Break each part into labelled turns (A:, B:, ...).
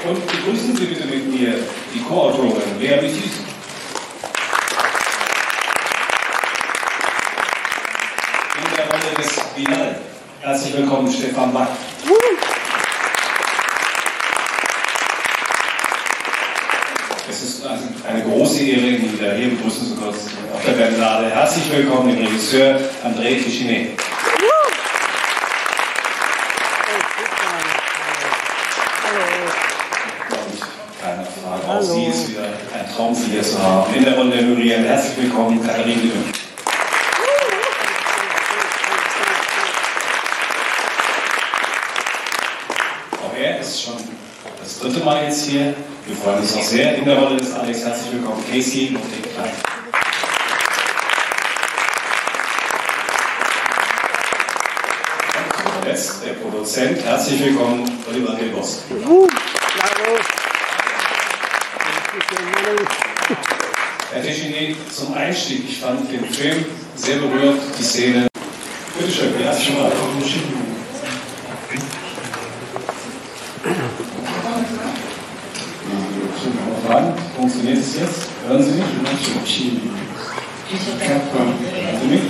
A: Und begrüßen Sie bitte mit mir die Co-Autorin Lea Bethys. In der Rolle des Bilal. Herzlich willkommen, Stefan Bach. Es ist also eine große Ehre, ihn wieder hier begrüßen zu können auf der Berlinale. Herzlich willkommen, den Regisseur André Téchiné. Keine Frage, auch sie ist wieder ein Traum, sie hier zu haben. In der Runde Muriel, herzlich willkommen, Katharine Lübe. Auch er ist schon das dritte Mal jetzt hier. Wir freuen uns auch sehr. In der Rolle des Alex, herzlich willkommen, Casey Ludwig-Klein. Und zu letzt der Produzent, herzlich willkommen, Oliver Hilbers. Herr Téchiné, zum Einstieg, ich fand den Film sehr berührt, die Szene. Bitte schön, wie herzlich willkommen. Funktioniert es jetzt? Hören Sie mich? Hören Sie mich?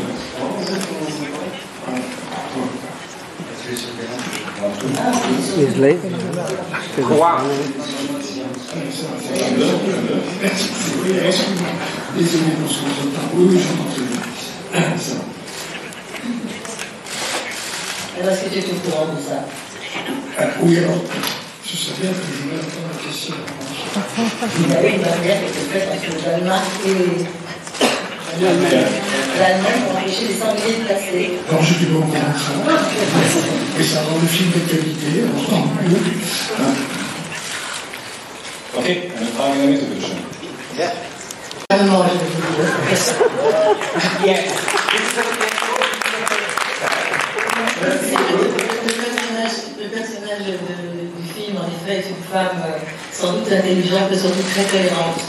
B: Is late.
C: Est-ce que tu es au courant de ça?
D: Oui, alors, je savais que je voulais répondre à la question.
C: Il y a eu une barrière qui était faite entre le Danemark et l'Allemagne pour empêcher les sangliers de passer.
D: Alors, je n'étais pas au courant de ça. Et ça rend le film de qualité, alors tant mieux.
A: Ok, eine Frage in der Mitte, bitte schön.
C: Ja. Non, je vais Le personnage du film, en effet, est une femme sans doute intelligente, mais surtout très cohérente.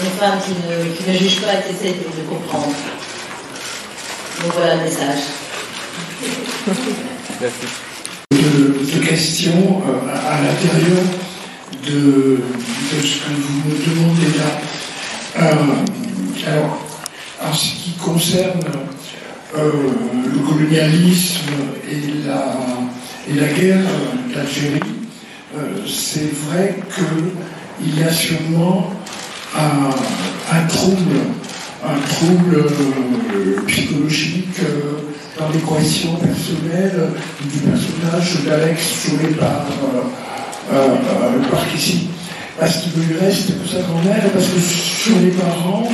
C: Une femme qui ne juge pas et qui essaie de comprendre. Donc voilà le message.
D: De questions à l'intérieur de ce que vous me demandez là. Alors, en ce qui concerne le colonialisme et la guerre d'Algérie, c'est vrai qu'il y a sûrement un trouble psychologique dans l'équation personnelle du personnage d'Alex joué par Casey. Parce qu'il lui reste que sa grand-mère, parce que sur les parents,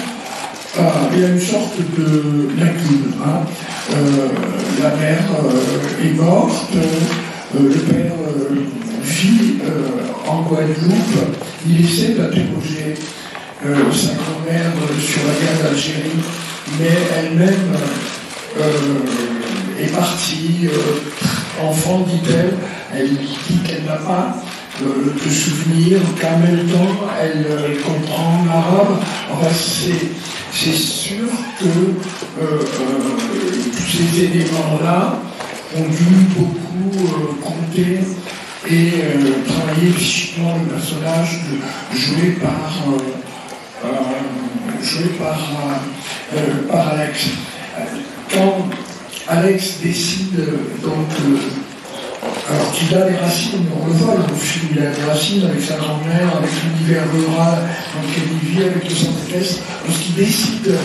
D: il y a une sorte de lacune. Hein. La mère est morte, le père vit en Guadeloupe. Il essaie d'interroger sa grand-mère sur la guerre d'Algérie, mais elle-même est partie, enfant, dit-elle. Elle dit qu'elle n'a pas de souvenirs, qu'en même temps elle comprend l'arabe. Enfin, c'est sûr que tous ces éléments-là ont dû beaucoup compter et travailler psychiquement le personnage joué par Alex. Quand Alex décide donc alors qu'il a des racines, on le voit dans le film, il a des racines avec sa grand-mère, avec l'univers rural dans lequel il vit, avec le centre-est, lorsqu'il décide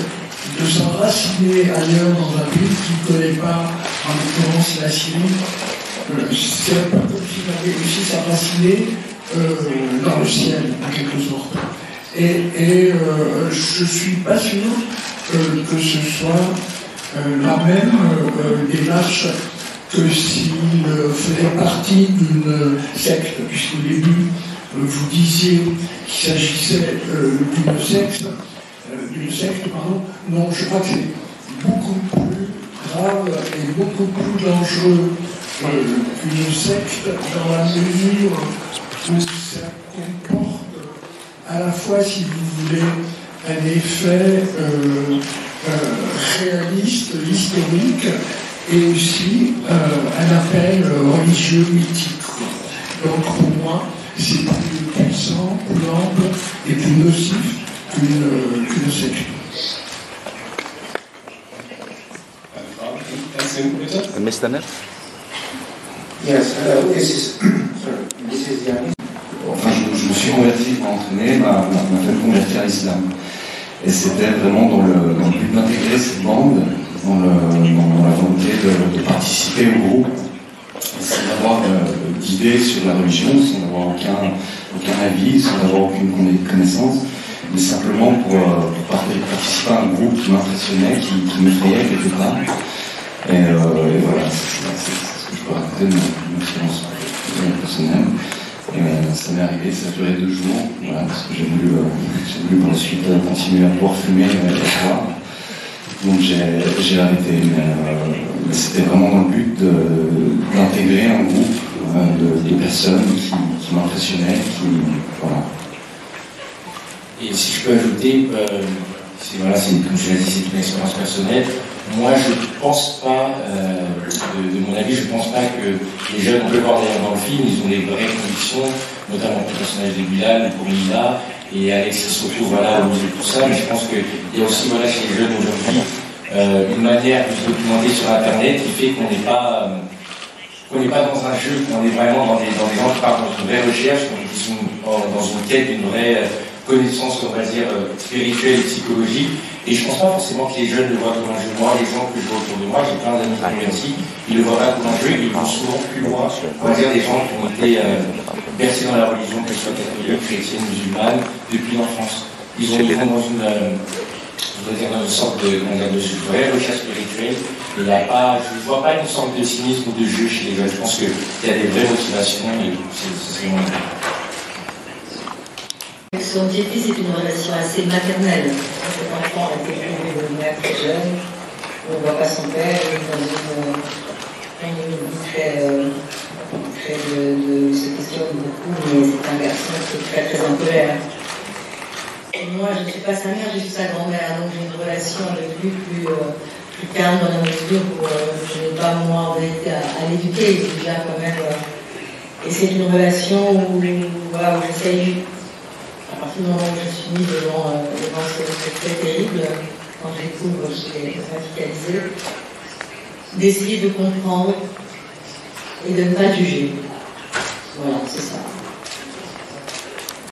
D: de s'enraciner ailleurs dans un pays qu'il ne connaît pas, en l'occurrence la Syrie, c'est un peu comme s'il avait réussi à s'enraciner dans le ciel, en quelque sorte. Et je ne suis pas sûr que ce soit la même démarche que s'il faisait partie d'une secte, puisqu'au début, vous disiez qu'il s'agissait d'une secte, non, je crois que c'est beaucoup plus grave et beaucoup plus dangereux qu'une secte dans la mesure où ça comporte à la fois, si vous voulez, un effet réaliste, historique, et aussi un appel religieux mythique. Donc pour moi, c'est plus puissant, plus ample et plus nocif qu'une section.
B: Mr. Neff?
E: Yes, hello, this is Yannis. Enfin, je me suis converti pour entraîner, m'a fait me convertir à l'islam. Et c'était vraiment dans le but d'intégrer cette bande, dans la volonté de participer au groupe, sans avoir d'idées sur la religion, sans avoir aucun avis, sans avoir aucune connaissance, mais simplement pour participer à un groupe qui m'impressionnait, qui m'effrayait quelque part. Et voilà, c'est ce que je peux raconter de mon expérience personnelle. Et ça m'est arrivé, ça a duré 2 jours, voilà, parce que j'ai voulu par la suite continuer à pouvoir fumer le soir. Donc j'ai arrêté, mais c'était vraiment dans le but d'intégrer un groupe de personnes qui m'impressionnaient, voilà.
F: Et si je peux ajouter, comme je l'ai dit, c'est une expérience personnelle. Moi, je ne pense pas, de mon avis, je ne pense pas que les jeunes, on peut le voir d'ailleurs dans le film, ils ont des vraies convictions, notamment le personnage de Bilal, pour Mila, et Alexis surtout, voilà, au milieu de tout ça. Mais je pense qu'il y a aussi, voilà, chez les jeunes aujourd'hui, une manière de se documenter sur Internet qui fait qu'on n'est pas dans un jeu, qu'on est vraiment dans des gens qui partent dans une vraie recherche, qui sont dans une quête d'une vraie connaissance, on va dire, spirituelle et psychologique. Et je ne pense pas forcément que les jeunes le voient comme un jeu. Moi, les gens que je vois autour de moi, j'ai plein d'amis convertis, ils le voient pas comme un jeu, ils vont souvent plus loin. On va dire des gens qui ont été bercés dans la religion, qu'elle soit catholique, chrétienne, musulmane, depuis l'enfance. Ils vont dans une sorte de vraie recherche spirituelle. Et il y a pas, je ne vois pas une sorte de cynisme ou de jeu chez les jeunes. Je pense qu'il y a des vraies motivations et c'est vraiment bien.
C: Son piété, c'est une relation assez maternelle. Cet enfant a été élevé de mère très jeune, on ne voit pas son père, il est dans une vie très de se questionne beaucoup, mais c'est un garçon qui est très très impopulaire. Et moi, je ne suis pas sa mère, je suis sa grand-mère, donc j'ai une relation avec lui plus calme dans la mesure où je n'ai pas moi été à l'éduquer, il est déjà quand même. Et c'est une relation où j'essaye. À partir du moment où je suis mise devant ce fait terrible, quand je découvre que j'ai radicalisé, d'essayer de comprendre et de ne pas juger. Voilà, c'est ça.